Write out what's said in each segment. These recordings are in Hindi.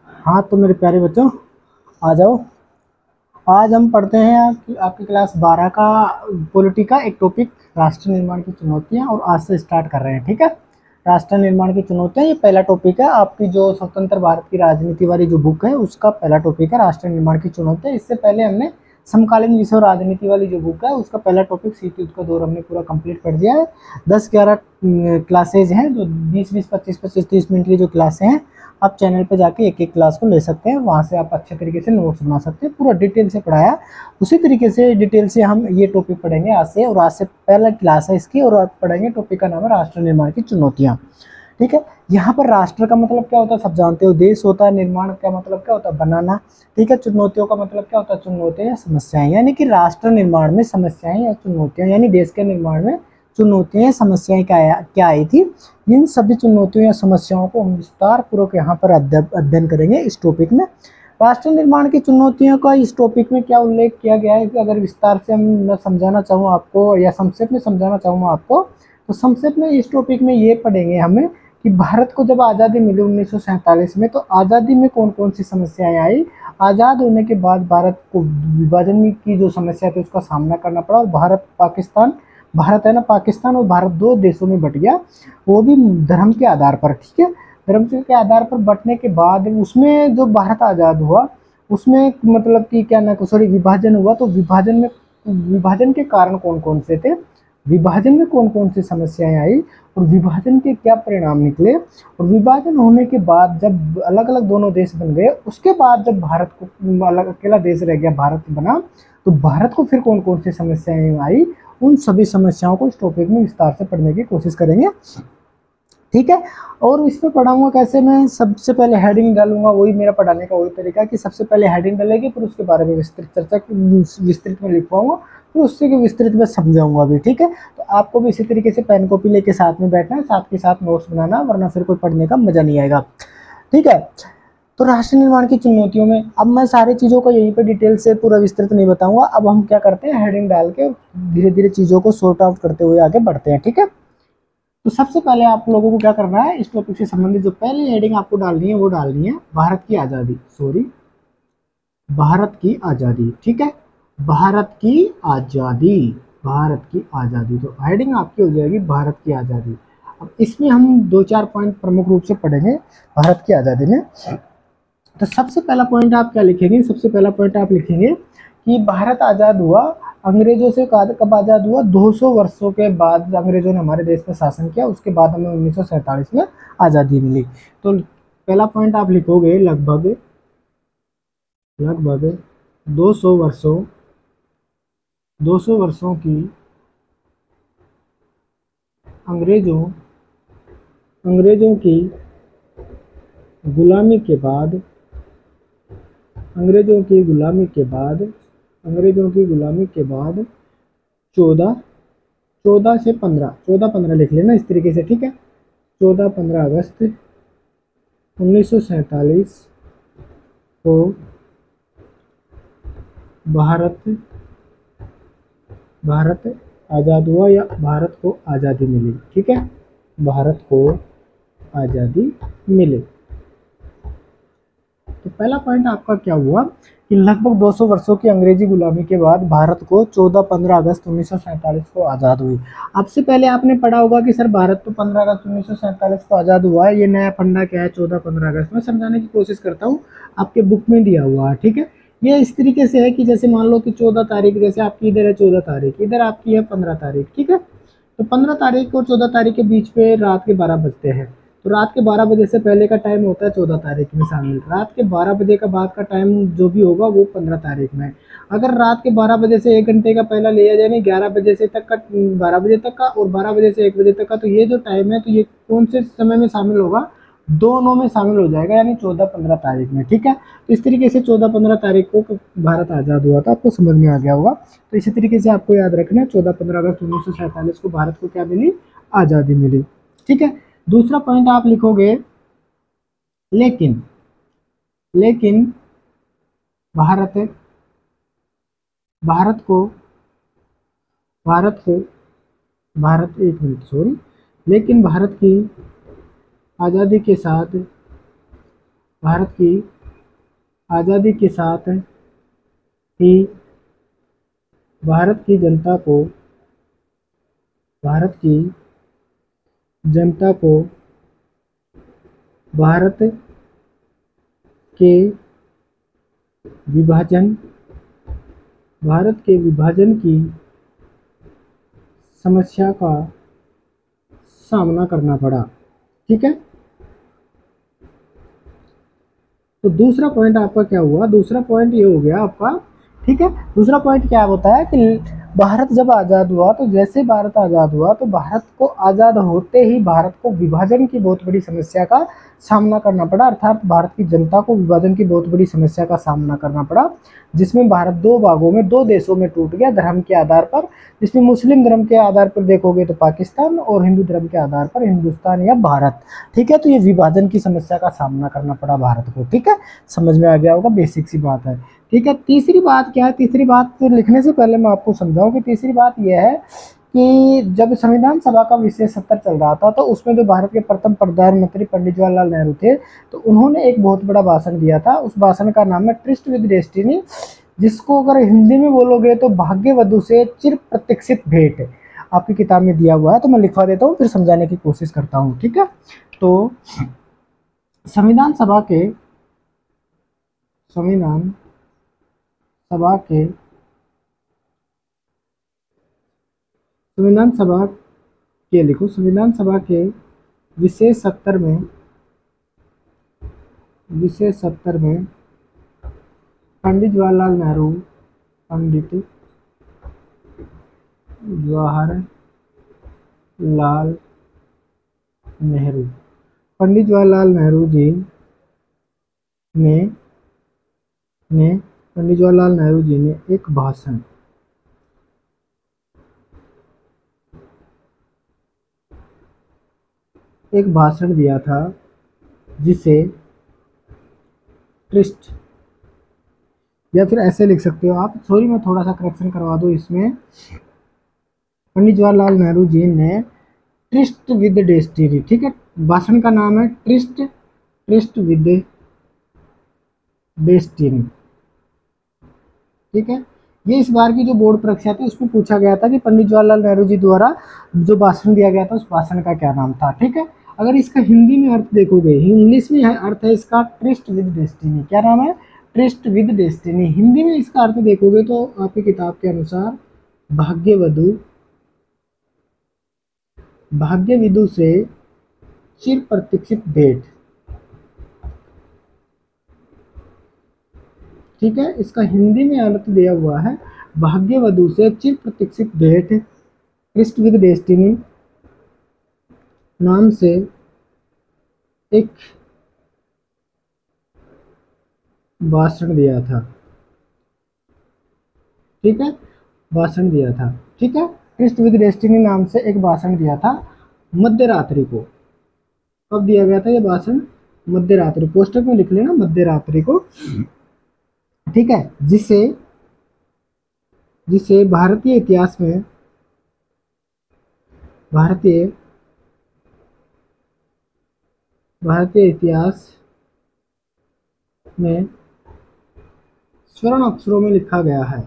हाँ तो मेरे प्यारे बच्चों, आ जाओ। आज हम पढ़ते हैं आपकी क्लास 12 का पॉलिटी का एक टॉपिक, राष्ट्र निर्माण की चुनौतियां। और आज से स्टार्ट कर रहे हैं, ठीक है। राष्ट्र निर्माण की चुनौतियां, ये पहला टॉपिक है आपकी जो स्वतंत्र भारत की राजनीति वाली जो बुक है उसका पहला टॉपिक है, राष्ट्र निर्माण की चुनौतियां। इससे पहले हमने समकालीन विश्व राजनीति वाली जो बुक है उसका पहला टॉपिक शीत युद्ध का दौर हमने पूरा कंप्लीट कर दिया है। 10-11 क्लासेज हैं, जो 20-20, 25-25, 30 मिनट की जो क्लासें हैं। आप चैनल पे जाके एक एक क्लास को ले सकते हैं, वहाँ से आप अच्छे तरीके से नोट्स बना सकते हैं। पूरा डिटेल से पढ़ाया, उसी तरीके से डिटेल से हम ये टॉपिक पढ़ेंगे आज से। और आज से पहला क्लास है इसकी, और आप पढ़ेंगे टॉपिक का नाम है राष्ट्र निर्माण की चुनौतियाँ, ठीक है। यहाँ पर राष्ट्र का मतलब क्या होता है सब जानते हो, देश होता है। निर्माण का मतलब क्या होता है, बनाना, ठीक है। चुनौतियों का मतलब क्या होता है, चुनौतियाँ या समस्याएं। यानी कि राष्ट्र निर्माण में समस्याएं या चुनौतियां, यानी देश के निर्माण में चुनौतियां या समस्याएं क्या आई थी। इन सभी चुनौतियों या समस्याओं को हम विस्तार पूर्वक यहाँ पर अध्ययन करेंगे इस टॉपिक में। राष्ट्र निर्माण की चुनौतियों का इस टॉपिक में क्या उल्लेख किया गया है, कि अगर विस्तार से मैं समझाना चाहूँ आपको, या संक्षेप में समझाना चाहूँ आपको, तो संक्षेप में इस टॉपिक में ये पढ़ेंगे हमें कि भारत को जब आज़ादी मिली 1947 में, तो आज़ादी में कौन कौन सी समस्याएं आई। आज़ाद होने के बाद भारत को विभाजन की जो समस्या थी उसका सामना करना पड़ा, और भारत है ना, पाकिस्तान और भारत दो देशों में बट गया, वो भी धर्म के आधार पर, ठीक है। धर्म के आधार पर बंटने के बाद उसमें जो भारत आज़ाद हुआ उसमें मतलब कि क्या ना, सॉरी, विभाजन हुआ। तो विभाजन के कारण कौन कौन से थे, विभाजन में कौन कौन सी समस्याएं आई, और विभाजन के क्या परिणाम निकले। और विभाजन होने के बाद जब अलग अलग दोनों देश बन गए, उसके बाद जब भारत को अलग अकेला देश रह गया, भारत बना, तो भारत को फिर कौन कौन सी समस्याएं आई, उन सभी समस्याओं को इस टॉपिक में विस्तार से पढ़ने की कोशिश करेंगे, ठीक है। और इसमें पढ़ाऊंगा कैसे, मैं सबसे पहले हेडिंग डालूंगा, वही मेरा पढ़ाने का वही तरीका है कि सबसे पहले हेडिंग डालेगी, फिर उसके बारे में विस्तृत में लिखवाऊंगा, फिर उससे विस्तृत में समझाऊंगा भी, ठीक है। तो आपको भी इसी तरीके से पेन कॉपी लेके साथ में बैठना है, साथ के साथ नोट्स बनाना, वरना फिर कोई पढ़ने का मजा नहीं आएगा, ठीक है। तो राष्ट्र निर्माण की चुनौतियों में अब मैं सारी चीज़ों को यहीं पे डिटेल से पूरा विस्तृत नहीं बताऊंगा। अब हम क्या करते हैं, हेडिंग डाल के धीरे धीरे चीज़ों को सॉर्ट आउट करते हुए आगे बढ़ते हैं, ठीक है। तो सबसे पहले आप लोगों को क्या करना है, इस टॉपिक से संबंधित जो पहली हेडिंग आपको डालनी है वो डालनी है भारत की आज़ादी, सॉरी, भारत की आज़ादी, ठीक है। भारत की आज़ादी, भारत की आज़ादी, तो हेडिंग आपकी हो जाएगी भारत की आज़ादी। अब इसमें हम 2-4 पॉइंट प्रमुख रूप से पढ़ेंगे भारत की आज़ादी में। तो सबसे पहला पॉइंट आप क्या लिखेंगे, सबसे पहला पॉइंट आप लिखेंगे कि भारत आज़ाद हुआ अंग्रेजों से कब आज़ाद हुआ, 200 वर्षों के बाद अंग्रेजों ने हमारे देश पर शासन किया, उसके बाद हमें 1947 में आज़ादी मिली। तो पहला पॉइंट आप लिखोगे लगभग 200 वर्षों की अंग्रेजों की गुलामी के बाद, अंग्रेजों की गुलामी के बाद 14 से 15 लिख लेना इस तरीके से, ठीक है। 14-15 अगस्त 1947 को भारत आज़ाद हुआ, या भारत को आज़ादी मिली, ठीक है। भारत को आज़ादी मिली। तो पहला पॉइंट आपका क्या हुआ कि लगभग 200 वर्षों की अंग्रेजी गुलामी के बाद भारत को 14-15 अगस्त 1947 को आज़ाद हुई। अब से पहले आपने पढ़ा होगा कि सर भारत तो 15 अगस्त 1947 को आज़ाद हुआ है, ये नया फंडा क्या है 14-15 अगस्त। में समझाने की कोशिश करता हूँ, आपके बुक में दिया हुआ है, ठीक है। ये इस तरीके से है कि जैसे मान लो कि 14 तारीख, जैसे आपकी इधर है 14 तारीख, इधर आपकी है 15 तारीख, ठीक है। तो 15 तारीख और 14 तारीख के बीच पे रात के 12 बजते हैं। तो रात के 12 बजे से पहले का टाइम होता है 14 तारीख में शामिल, रात के 12 बजे का बाद का टाइम जो भी होगा वो 15 तारीख में। अगर रात के 12 बजे से 1 घंटे का पहला लिया जाए, नहीं 11 बजे से तक का, 12 बजे तक का और 12 बजे से 1 बजे तक का, तो ये जो टाइम है तो ये कौन से समय में शामिल होगा, दोनों में शामिल हो जाएगा, यानी 14-15 तारीख में, ठीक है। तो इस तरीके से 14-15 तारीख को भारत आज़ाद हुआ था, आपको समझ में आ गया होगा। तो इसी तरीके से आपको याद रखना है 14-15 अगस्त 1947 को भारत को क्या मिली, आज़ादी मिली, ठीक है। दूसरा पॉइंट आप लिखोगे लेकिन भारत एक मिनट, सॉरी, लेकिन भारत की आज़ादी के साथ भारत की आज़ादी के साथ ही भारत की जनता को भारत की जनता को भारत के विभाजन भारत के विभाजन की समस्या का सामना करना पड़ा। ठीक है, तो दूसरा पॉइंट आपका क्या हुआ, दूसरा पॉइंट ये हो गया आपका। ठीक है, दूसरा पॉइंट क्या होता है कि भारत जब आज़ाद हुआ, तो जैसे भारत आज़ाद हुआ तो भारत को आज़ाद होते ही भारत को विभाजन की बहुत बड़ी समस्या का सामना करना पड़ा, अर्थात भारत की जनता को विभाजन की बहुत बड़ी समस्या का सामना करना पड़ा, जिसमें भारत दो भागों में, दो देशों में टूट गया धर्म के आधार पर, जिसमें मुस्लिम धर्म के आधार पर देखोगे तो पाकिस्तान और हिंदू धर्म के आधार पर हिंदुस्तान या भारत। ठीक है, तो ये विभाजन की समस्या का सामना करना पड़ा भारत को। ठीक है, समझ में आ गया होगा, बेसिक सी बात है। ठीक है, तीसरी बात क्या है, तीसरी बात लिखने से पहले मैं आपको समझाऊं कि तीसरी बात यह है कि जब संविधान सभा का विशेष सत्र चल रहा था, तो उसमें जो भारत के प्रथम प्रधानमंत्री पंडित जवाहरलाल नेहरू थे, तो उन्होंने एक बहुत बड़ा भाषण दिया था। उस भाषण का नाम है ट्रिस्ट विद डेस्टिनी, जिसको अगर हिंदी में बोलोगे तो भाग्यवधु से चिर प्रतीक्षित भेंट। आपकी किताब में दिया हुआ है, तो मैं लिखवा देता हूँ, फिर समझाने की कोशिश करता हूँ। ठीक है, तो संविधान सभा के लिखो, संविधान सभा के विशेष सत्र में पंडित जवाहरलाल नेहरू पंडित जवाहरलाल नेहरू जी ने एक भाषण दिया था, जिसे ट्रिस्ट, या फिर ऐसे लिख सकते हो आप, सॉरी मैं थोड़ा सा करेक्शन करवा दूं इसमें, पंडित जवाहरलाल नेहरू जी ने ट्रिस्ट विद डेस्टिनी। ठीक है, भाषण का नाम है ट्रिस्ट विद डेस्टिनी। ठीक है, ये इस बार की जो बोर्ड परीक्षा थी उसमें पूछा गया था कि पंडित जवाहरलाल नेहरू जी द्वारा जो भाषण दिया गया था उस भाषण का क्या नाम था। ठीक है, अगर इसका हिंदी में अर्थ देखोगे, इंग्लिश में अर्थ है इसका ट्रिस्ट विद डेस्टिनी। क्या नाम है, ट्रिस्ट विद डेस्टिनी। हिंदी में इसका अर्थ देखोगे तो आपकी किताब के अनुसार भाग्यवधु से चिर प्रतीक्षित भेंट। ठीक है, इसका हिंदी में अर्थ दिया हुआ है भाग्यवधु से चिर प्रतीक्षित भेंट, ट्रिस्ट विद डेस्टिनी नाम से एक भाषण दिया था। ठीक है, भाषण दिया था। ठीक है, ट्रिस्ट विद डेस्टिनी नाम से एक भाषण दिया था मध्य रात्रि को। कब दिया गया था ये भाषण, मध्य रात्रि, पोस्टर में लिख लेना मध्य रात्रि को। ठीक है, जिसे भारतीय इतिहास में स्वर्ण अक्षरों में लिखा गया है।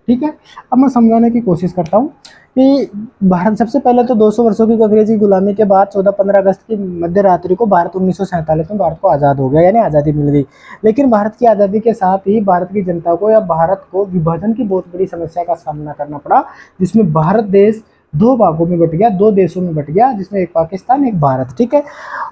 ठीक है, अब मैं समझाने की कोशिश करता हूँ कि भारत सबसे पहले तो 200 वर्षों की अंग्रेजी गुलामी के बाद 14-15 अगस्त की मध्य रात्रि को भारत 1947 में भारत को आज़ाद हो गया, यानी आज़ादी मिल गई। लेकिन भारत की आज़ादी के साथ ही भारत की जनता को या भारत को विभाजन की बहुत बड़ी समस्या का सामना करना पड़ा, जिसमें भारत देश दो भागों में बट गया, दो देशों में बट गया, जिसमें एक पाकिस्तान एक भारत। ठीक है,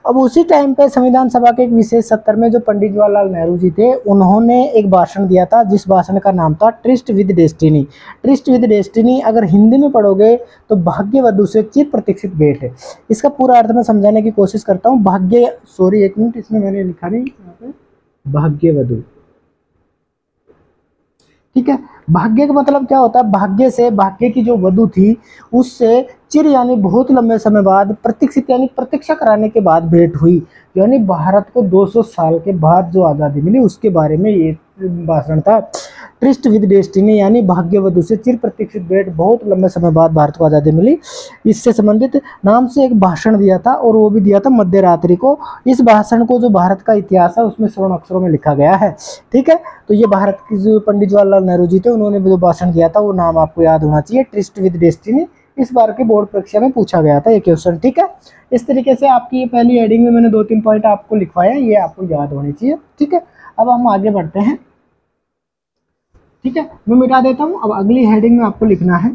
अब उसी टाइम पे संविधान सभा के एक विशेष सत्र में जो पंडित जवाहरलाल नेहरू जी थे, उन्होंने एक भाषण दिया था, जिस भाषण का नाम था tourist with destiny. Tourist with destiny अगर हिंदी में पढ़ोगे तो भाग्यवधु से चिर प्रतीक्षित भेंट है। इसका पूरा अर्थ मैं समझाने की कोशिश करता हूँ। एक मिनट, इसमें मैंने लिखा नहीं, यहाँ पे भाग्यवधु। ठीक है, भाग्य का मतलब क्या होता है, भाग्य से, भाग्य की जो वधु थी उससे चिर यानी बहुत लंबे समय बाद, प्रतीक्षित यानी प्रतीक्षा कराने के बाद भेंट हुई, यानी भारत को 200 साल के बाद जो आज़ादी मिली उसके बारे में ये भाषण था। ट्रिस्ट विद डेस्टिनी यानी भाग्यवधु से चिर प्रतीक्षित भेंट, बहुत लंबे समय बाद भारत को आज़ादी मिली, इससे संबंधित नाम से एक भाषण दिया था और वो भी दिया था मध्य रात्रि को। इस भाषण को जो भारत का इतिहास है उसमें स्वर्ण अक्षरों में लिखा गया है। ठीक है, तो ये भारत की जो पंडित जवाहरलाल नेहरू जी थे उन्होंने जो भाषण दिया था वो नाम आपको याद होना चाहिए, ट्रिस्ट विद डेस्टिनी। इस बार के बोर्ड परीक्षा में पूछा गया था ये क्वेश्चन। ठीक है, इस तरीके से आपकी ये पहली हेडिंग में मैंने 2-3 पॉइंट आपको लिखवाया, ये आपको याद होनी चाहिए। ठीक है, अब हम आगे बढ़ते हैं। ठीक है, मैं मिटा देता हूं। अब अगली हेडिंग में आपको लिखना है,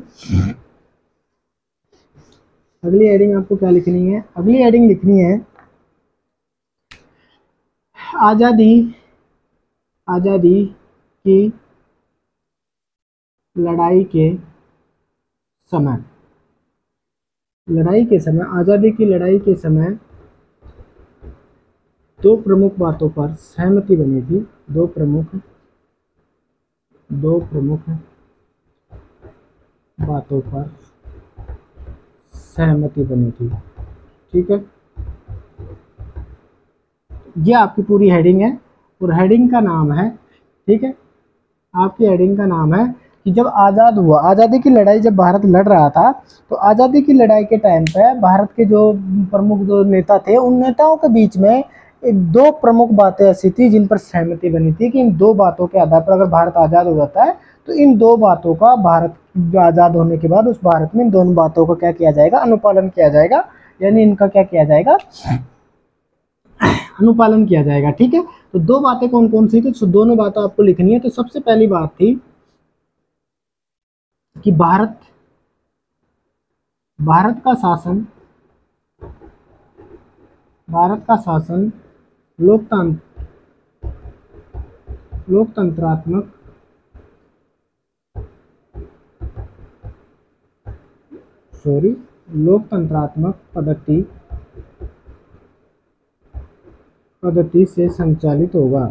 अगली हेडिंग आपको क्या लिखनी है? अगली हेडिंग लिखनी है आजादी, आजादी की लड़ाई के समय, लड़ाई के समय, आजादी की लड़ाई के समय दो प्रमुख बातों पर सहमति बनी थी, दो प्रमुख बातों पर सहमति बनी थी। ठीक है, ये आपकी पूरी हेडिंग है और हेडिंग का नाम है, ठीक है, आपकी हेडिंग का नाम है कि जब आज़ाद हुआ, आज़ादी की लड़ाई जब भारत लड़ रहा था तो आज़ादी की लड़ाई के टाइम पे भारत के जो प्रमुख जो नेता थे उन नेताओं के बीच में एक दो प्रमुख बातें ऐसी थी जिन पर सहमति बनी थी कि इन दो बातों के आधार पर अगर भारत आज़ाद हो जाता है तो इन दो बातों का भारत आज़ाद होने के बाद उस भारत में इन दोनों बातों का क्या किया जाएगा? अनुपालन किया जाएगा, यानी इनका क्या किया जाएगा? अनुपालन किया जाएगा। ठीक है, तो दो बातें कौन कौन सी थी? तो दोनों बातें आपको लिखनी है। तो सबसे पहली बात थी कि भारत का शासन, भारत का शासन लोकतंत्रात्मक पद्धति से संचालित होगा।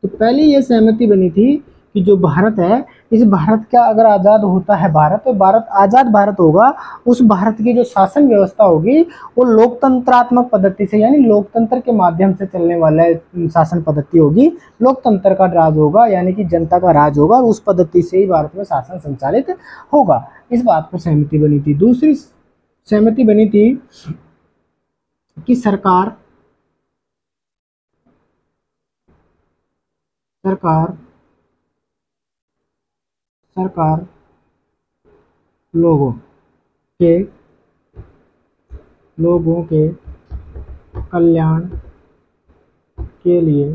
तो पहले ये सहमति बनी थी कि जो भारत है, इस भारत का अगर आज़ाद होता है भारत, तो भारत आज़ाद भारत होगा, उस भारत की जो शासन व्यवस्था होगी वो लोकतंत्रात्मक पद्धति से, यानी लोकतंत्र के माध्यम से चलने वाला शासन पद्धति होगी, लोकतंत्र का राज होगा, यानी कि जनता का राज होगा और उस पद्धति से ही भारत में शासन संचालित होगा। इस बात पर सहमति बनी थी। दूसरी सहमति बनी थी कि सरकार लोगों के कल्याण के लिए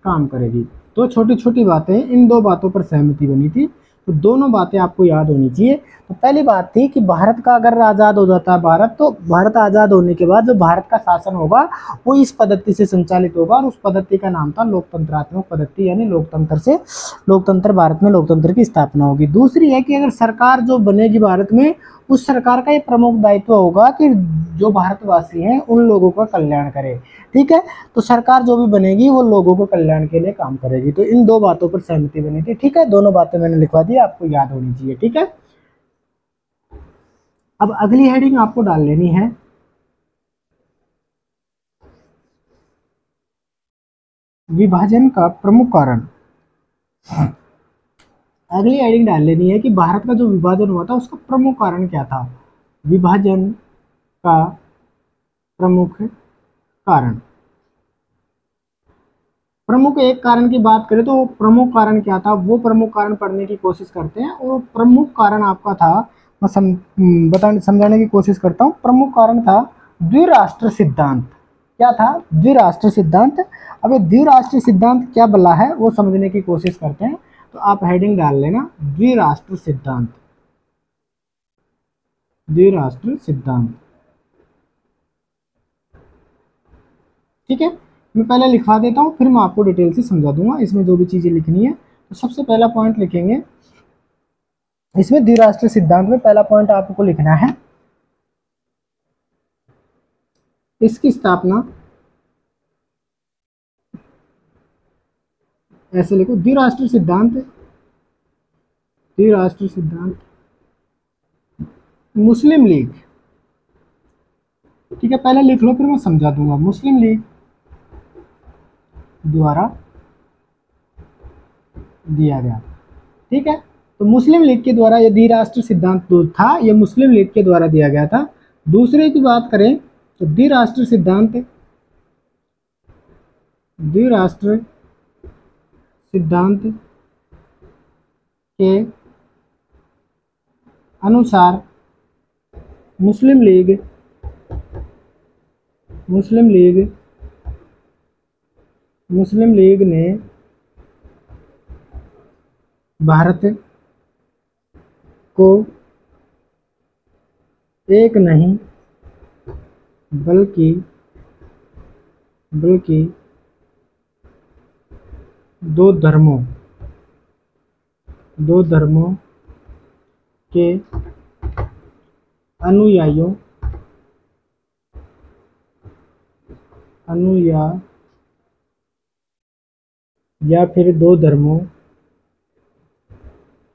काम करेगी। तो छोटी छोटी बातें, इन दो बातों पर सहमति बनी थी, तो दोनों बातें आपको याद होनी चाहिए। तो पहली बात थी कि भारत का अगर आज़ाद हो जाता है भारत, तो भारत आज़ाद होने के बाद जो भारत का शासन होगा वो इस पद्धति से संचालित होगा और उस पद्धति का नाम था लोकतंत्रात्मक पद्धति, यानी लोकतंत्र भारत में लोकतंत्र की स्थापना होगी। दूसरी है कि अगर सरकार जो बनेगी भारत में, उस सरकार का ये प्रमुख दायित्व होगा कि जो भारतवासी हैं उन लोगों का कल्याण करे। ठीक है, तो सरकार जो भी बनेगी वो लोगों को कल्याण के लिए काम करेगी। तो इन दो बातों पर सहमति बनी थी। ठीक है, दोनों बातें मैंने लिखवा दी, आपको याद होनी चाहिए। ठीक है, अब अगली हेडिंग आपको डाल लेनी है विभाजन का प्रमुख कारण। अगली हेडिंग डाल लेनी है कि भारत का जो विभाजन हुआ था उसका प्रमुख कारण क्या था? विभाजन का प्रमुख कारण। प्रमुख एक कारण की बात करें तो प्रमुख कारण क्या था, वो प्रमुख कारण पढ़ने की कोशिश करते हैं। और प्रमुख कारण आपका था, मैं समझाने की कोशिश करता हूँ। प्रमुख कारण था द्विराष्ट्र सिद्धांत। क्या था? द्विराष्ट्र सिद्धांत। अब ये द्विराष्ट्र सिद्धांत क्या बला है वो समझने की कोशिश करते हैं। तो आप हेडिंग डाल लेना द्विराष्ट्र सिद्धांत, द्विराष्ट्र सिद्धांत। ठीक है, मैं पहले लिखवा देता हूँ, फिर मैं आपको डिटेल से समझा दूंगा इसमें जो भी चीजें लिखनी है। तो सबसे पहला पॉइंट लिखेंगे इसमें, द्विराष्ट्र सिद्धांत में पहला पॉइंट आपको लिखना है, इसकी स्थापना, ऐसे लिखो, द्विराष्ट्र सिद्धांत मुस्लिम लीग। ठीक है, पहले लिख लो फिर मैं समझा दूंगा। मुस्लिम लीग द्वारा दिया गया। ठीक है, तो मुस्लिम लीग के द्वारा ये द्विराष्ट्र सिद्धांत जो था ये मुस्लिम लीग के द्वारा दिया गया था। दूसरे की बात करें तो द्विराष्ट्र सिद्धांत के अनुसार मुस्लिम लीग ने भारत को एक नहीं बल्कि दो धर्मों के अनुयायियों या फिर दो धर्मों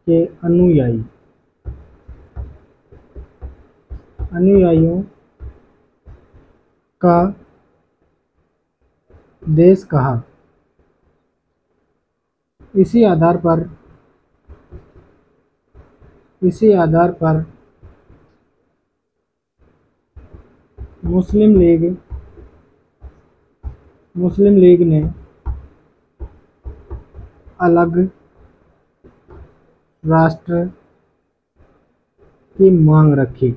के अनुयायियों का देश कहा। इसी आधार पर मुस्लिम लीग ने अलग राष्ट्र की मांग रखी।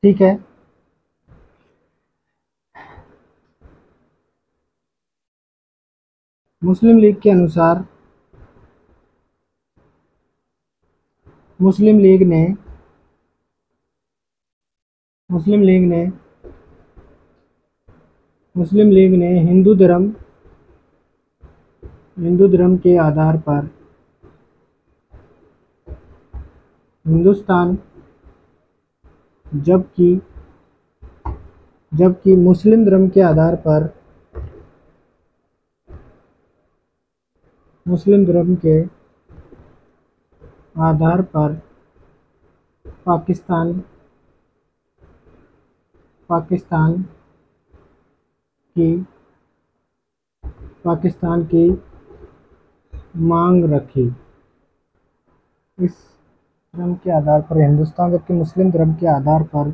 ठीक है, मुस्लिम लीग के अनुसार मुस्लिम लीग ने हिंदू धर्म के आधार पर हिंदुस्तान, जबकि मुस्लिम धर्म के आधार पर पाकिस्तान की मांग रखी। इस धर्म के आधार पर हिंदुस्तान, जबकि मुस्लिम धर्म के आधार पर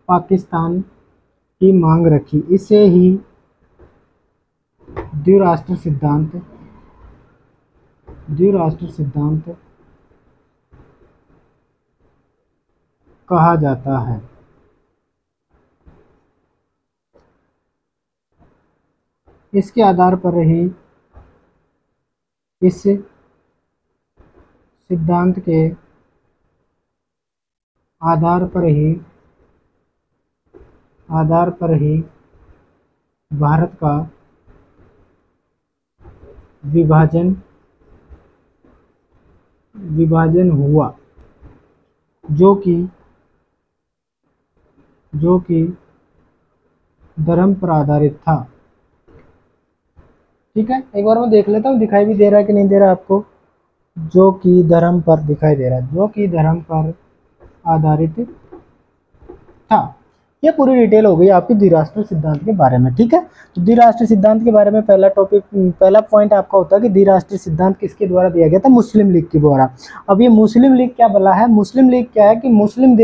पाकिस्तान की मांग रखी। इसे ही द्विराष्ट्र सिद्धांत कहा जाता है। इसके आधार पर ही इस सिद्धांत के आधार पर ही भारत का विभाजन हुआ, जो कि धर्म पर आधारित था। ठीक है, एक बार मैं देख लेता हूँ दिखाई भी दे रहा है कि नहीं दे रहा आपको। जो कि धर्म पर दिखाई दे रहा है, जो कि धर्म पर आधारित था। ये पूरी डिटेल हो गई आपकी द्विराष्ट्र सिद्धांत के बारे में। ठीक है, तो द्विराष्ट्र सिद्धांत के बारे में पहला पॉइंट आपका होता है कि द्विराष्ट्र सिद्धांत किसके द्वारा दिया गया था? मुस्लिम लीग के द्वारा। अब ये मुस्लिम लीग क्या बला है? मुस्लिम लीग क्या है कि मुस्लिम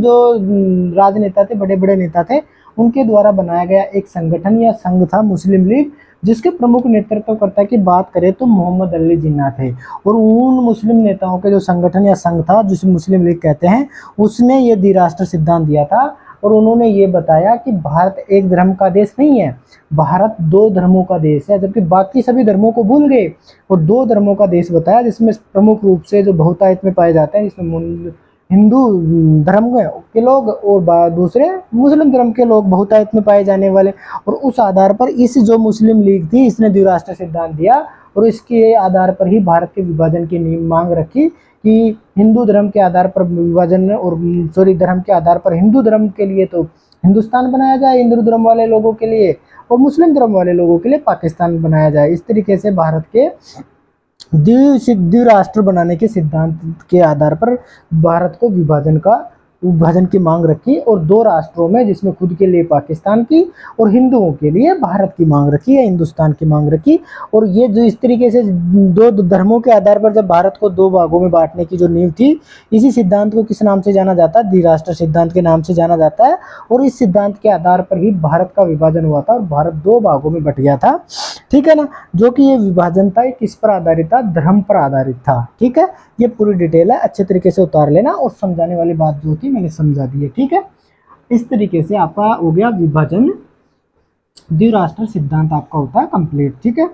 जो राजनेता थे, बड़े बड़े नेता थे, उनके द्वारा बनाया गया एक संगठन या संघ था मुस्लिम लीग, जिसके प्रमुख नेतृत्वकर्ता की बात करें तो मोहम्मद अली जिन्ना थे। और उन मुस्लिम नेताओं के जो संगठन या संघ था, जिसे मुस्लिम लीग कहते हैं, उसने ये द्विराष्ट्र सिद्धांत दिया था। और उन्होंने ये बताया कि भारत एक धर्म का देश नहीं है, भारत दो धर्मों का देश है, जबकि बाकी सभी धर्मों को भूल गए और दो धर्मों का देश बताया, जिसमें प्रमुख रूप से जो बहुतायत में पाए जाते हैं, जिसमें हिंदू धर्म के लोग और दूसरे मुस्लिम धर्म के लोग बहुतायत में पाए जाने वाले। और उस आधार पर इस जो मुस्लिम लीग थी, इसने द्विराष्ट्र सिद्धांत दिया और इसके आधार पर ही भारत के विभाजन की मांग रखी कि हिंदू धर्म के आधार पर विभाजन और धर्म के आधार पर हिंदू धर्म के लिए तो हिंदुस्तान बनाया जाए हिंदू धर्म वाले लोगों के लिए, और मुस्लिम धर्म वाले लोगों के लिए पाकिस्तान बनाया जाए। इस तरीके से भारत के द्विराष्ट्र बनाने के सिद्धांत के आधार पर भारत को विभाजन का विभाजन की मांग रखी, और दो राष्ट्रों में जिसमें खुद के लिए पाकिस्तान की और हिंदुओं के लिए भारत की मांग रखी या हिंदुस्तान की मांग रखी। और ये जो इस तरीके से दो धर्मों के आधार पर जब भारत को दो भागों में बांटने की जो नींव थी, इसी सिद्धांत को किस नाम से जाना जाता है? द्विराष्ट्र सिद्धांत के नाम से जाना जाता है। और इस सिद्धांत के आधार पर ही भारत का विभाजन हुआ था और भारत दो भागों में बट गया था, ठीक है ना। जो कि ये विभाजन था किस पर आधारित था? धर्म पर आधारित था, ठीक है। ये पूरी डिटेल है, अच्छे तरीके से उतार लेना, और समझाने वाली बात जो थी मैंने समझा दी है, ठीक है। इस तरीके से आपका हो गया विभाजन, द्विराष्ट्र सिद्धांत आपका होता है कंप्लीट, ठीक है।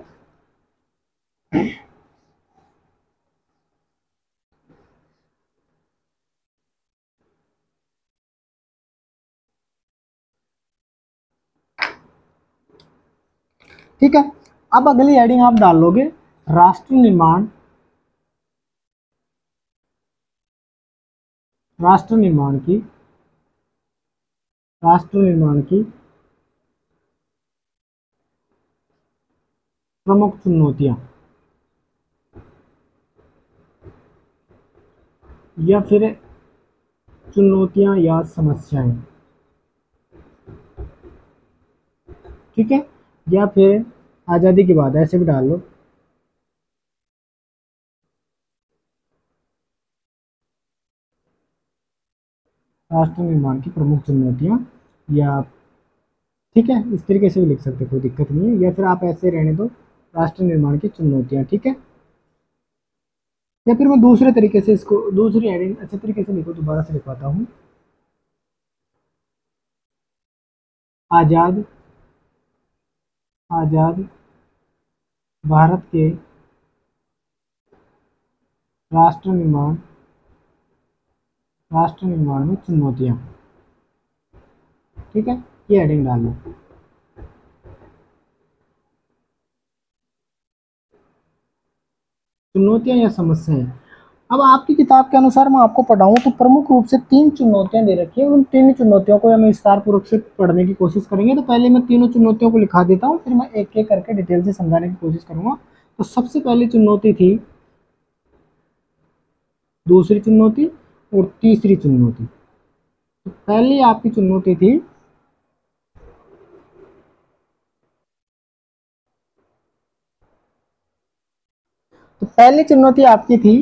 ठीक है, अब अगली हेडिंग आप डाल लोगे राष्ट्र निर्माण, राष्ट्र निर्माण की, राष्ट्र निर्माण की प्रमुख चुनौतियां, या फिर चुनौतियां या समस्याएं, ठीक है। या फिर आज़ादी के बाद, ऐसे भी डाल लो। राष्ट्र निर्माण की प्रमुख चुनौतियां, या ठीक है, इस तरीके से भी लिख सकते, कोई दिक्कत नहीं है। या फिर आप ऐसे रहने दो, राष्ट्र निर्माण की चुनौतियां, ठीक है। या फिर मैं दूसरे तरीके से इसको, दूसरी हेडिंग अच्छे तरीके से लिखो, दोबारा से लिखवाता हूँ। आजाद, आजाद भारत के राष्ट्र निर्माण, राष्ट्र निर्माण में चुनौतियां, ठीक है। ये हेडिंग डाल लो। चुनौतियां या समस्याएं, अब आपकी किताब के अनुसार मैं आपको पढ़ाऊं तो प्रमुख रूप से 3 चुनौतियां दे रखी है। उन 3 चुनौतियों को हम विस्तार पूर्वक से पढ़ने की कोशिश करेंगे। तो पहले मैं तीनों चुनौतियों को लिखा देता हूं, फिर मैं एक एक करके डिटेल से समझाने की कोशिश करूंगा। तो सबसे पहली चुनौती थी, दूसरी चुनौती और तीसरी चुनौती। तो पहली आपकी चुनौती थी तो पहली चुनौती आपकी थी,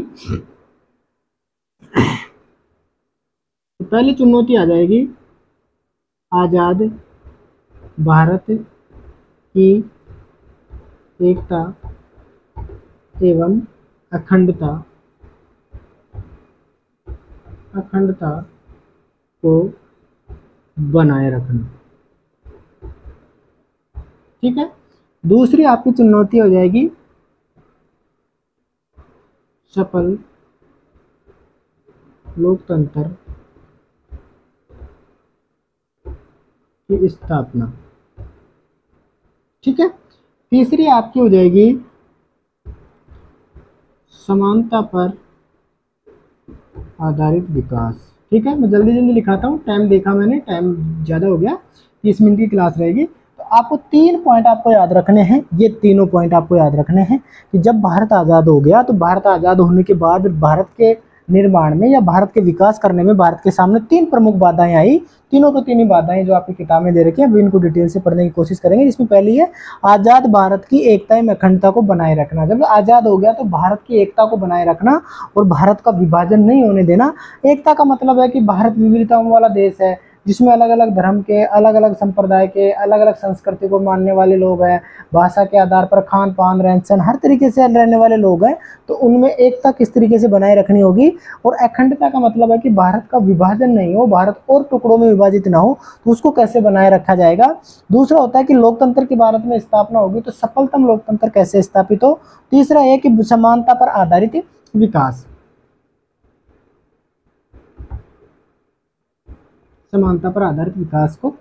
तो पहली चुनौती आ जाएगी आजाद भारत की एकता एवं अखंडता, अखंडता को बनाए रखना, ठीक है। दूसरी आपकी चुनौती हो जाएगी सफल लोकतंत्र की स्थापना, ठीक है। तीसरी आपकी हो जाएगी समानता पर आधारित विकास, ठीक है। मैं जल्दी जल्दी लिखाता हूँ, टाइम देखा मैंने, टाइम ज़्यादा हो गया, 30 मिनट की क्लास रहेगी। तो आपको 3 पॉइंट आपको याद रखने हैं। ये तीनों पॉइंट आपको याद रखने हैं कि जब भारत आज़ाद हो गया, तो भारत आज़ाद होने के बाद भारत के निर्माण में या भारत के विकास करने में भारत के सामने 3 प्रमुख बाधाएं आई। तीनों तो तीन ही बाधाएं जो आपकी किताब में दे रखी है, इनको डिटेल से पढ़ने की कोशिश करेंगे। जिसमें पहली है आज़ाद भारत की एकता एवं अखंडता को बनाए रखना। जब आज़ाद हो गया तो भारत की एकता को बनाए रखना और भारत का विभाजन नहीं होने देना। एकता का मतलब है कि भारत विविधताओं वाला देश है, जिसमें अलग अलग धर्म के, अलग अलग संप्रदाय के, अलग अलग संस्कृति को मानने वाले लोग हैं, भाषा के आधार पर खान पान रहन सहन हर तरीके से रहने वाले लोग हैं। तो उनमें एकता किस तरीके से बनाए रखनी होगी। और अखंडता का मतलब है कि भारत का विभाजन नहीं हो, भारत और टुकड़ों में विभाजित ना हो, तो उसको कैसे बनाए रखा जाएगा। दूसरा होता है कि लोकतंत्र की भारत में स्थापना होगी, तो सफलतम लोकतंत्र कैसे स्थापित हो। तीसरा है कि समानता पर आधारित विकास, समानता पर आधारित विकास को,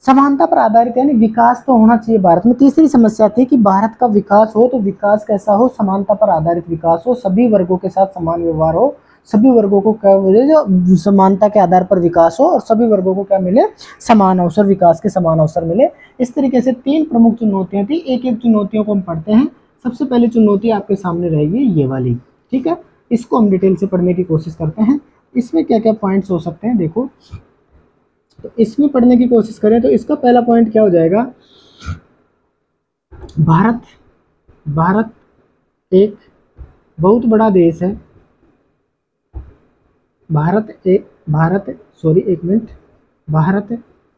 समानता पर आधारित यानी विकास तो होना चाहिए भारत में। तीसरी समस्या थी कि भारत का विकास हो तो विकास कैसा हो, समानता पर आधारित विकास हो, सभी वर्गों के साथ समान व्यवहार हो, सभी वर्गों को क्या मिले, जो समानता के आधार पर विकास हो, और सभी वर्गों को क्या मिले, समान अवसर, विकास के समान अवसर मिले। इस तरीके से 3 प्रमुख चुनौतियां थी। एक एक चुनौतियों को हम पढ़ते हैं। सबसे पहली चुनौती आपके सामने रहेगी ये वाली, ठीक है। इसको हम डिटेल से पढ़ने की कोशिश करते हैं। इसमें क्या क्या पॉइंट्स हो सकते हैं देखो, तो इसमें पढ़ने की कोशिश करें तो इसका पहला पॉइंट क्या हो जाएगा, भारत भारत एक बहुत बड़ा देश है। भारत सॉरी एक मिनट, भारत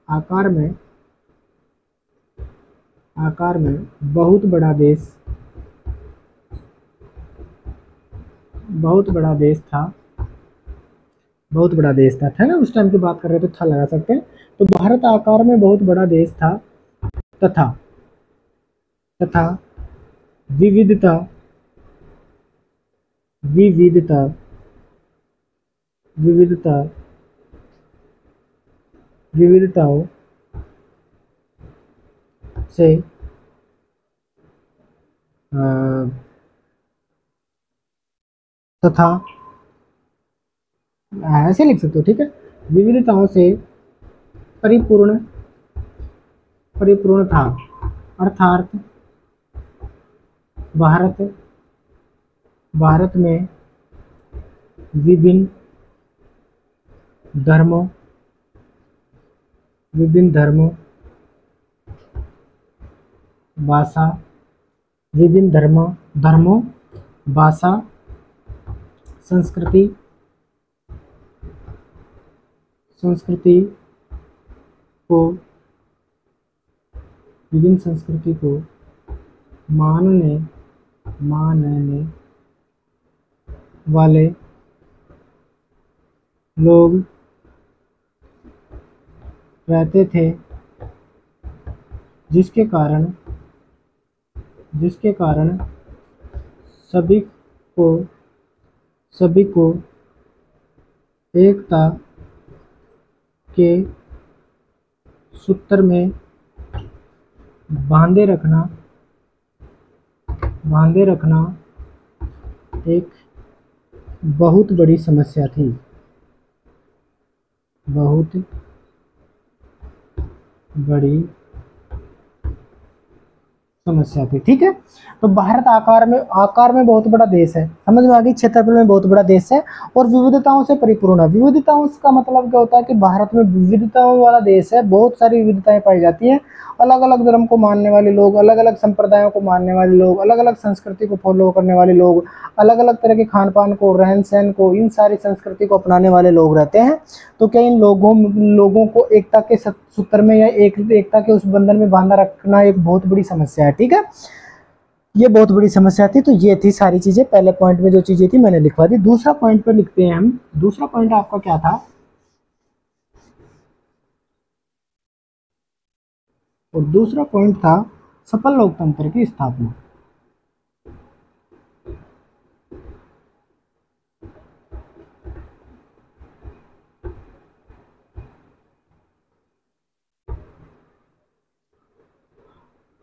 आकार में बहुत बड़ा देश, बहुत बड़ा देश था, बहुत बड़ा देश था ना, उस टाइम की बात कर रहे हैं तो था लगा सकते हैं। तो भारत आकार में बहुत बड़ा देश था तथा तथा विविधता विविधता विविधता विविधताओं से तथा ऐसे लिख सकते हो, ठीक है, विविधताओं से परिपूर्ण परिपूर्ण था, अर्थात भारत में विभिन्न धर्मों भाषा, विभिन्न धर्मों भाषा, संस्कृति को विभिन्न संस्कृति को मानने वाले लोग रहते थे, जिसके कारण सभी को एकता के सूत्र में बांधे रखना एक बहुत बड़ी समस्या थी, बहुत बड़ी समस्या थी, ठीक है। तो भारत आकार में बहुत बड़ा देश है, समझ में आ गई, क्षेत्रफल में बहुत बड़ा देश है और विविधताओं से परिपूर्ण है। विविधताओं का मतलब क्या होता है कि भारत में विविधताओं वाला देश है, बहुत सारी विविधताएं पाई जाती हैं, अलग अलग धर्म को मानने वाले लोग, अलग अलग संप्रदायों को मानने वाले लोग, अलग अलग संस्कृति को फॉलो करने वाले लोग, अलग अलग तरह के खान पान को, रहन सहन को, इन सारी संस्कृति को अपनाने वाले लोग रहते हैं। तो क्या इन लोगों को एकता के सूत्र में या एकता के उस बंधन में बांधा रखना एक बहुत बड़ी समस्या है, ठीक है, ये बहुत बड़ी समस्या थी। तो ये थी सारी चीजें, पहले पॉइंट में जो चीजें थी मैंने लिखवा दी। दूसरा पॉइंट पर लिखते हैं हम। दूसरा पॉइंट आपका क्या था, और दूसरा पॉइंट था सफल लोकतंत्र की स्थापना।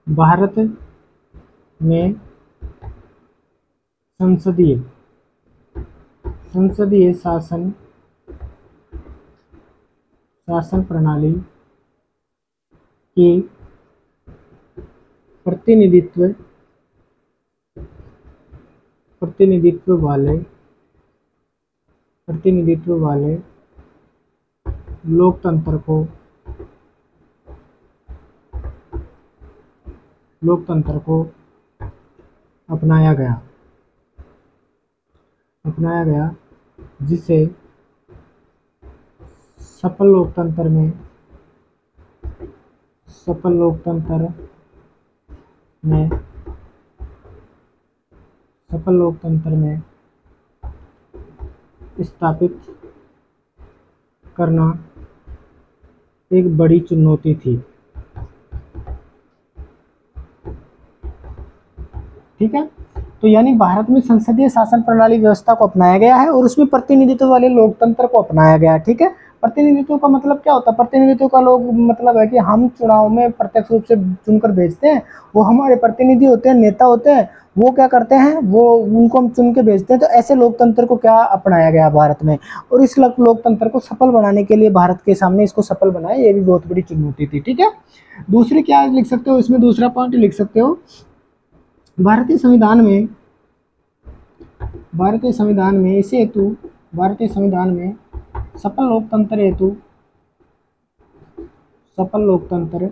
भारत में संसदीय शासन प्रणाली की प्रतिनिधित्व वाले लोकतंत्र को अपनाया गया, जिसे सफल लोकतंत्र में स्थापित करना एक बड़ी चुनौती थी, ठीक है। तो यानी भारत में संसदीय शासन प्रणाली व्यवस्था को अपनाया गया है और उसमें प्रतिनिधित्व वाले लोकतंत्र को अपनाया गया है, ठीक है। प्रतिनिधित्व का मतलब क्या होता है, प्रतिनिधित्व का लोग मतलब है कि हम चुनाव में प्रत्यक्ष रूप से चुनकर भेजते हैं, वो हमारे प्रतिनिधि होते हैं, नेता होते हैं, वो क्या करते हैं, वो उनको हम चुन के भेजते हैं। तो ऐसे लोकतंत्र को क्या अपनाया गया भारत में, और इस लोकतंत्र को सफल बनाने के लिए भारत के सामने इसको सफल बनाए, ये भी बहुत बड़ी चुनौती थी, ठीक है। दूसरी क्या लिख सकते हो इसमें, दूसरा पॉइंट लिख सकते हो, भारतीय संविधान में इसी हेतु भारतीय संविधान में सफल लोकतंत्र हेतु सफल लोकतंत्र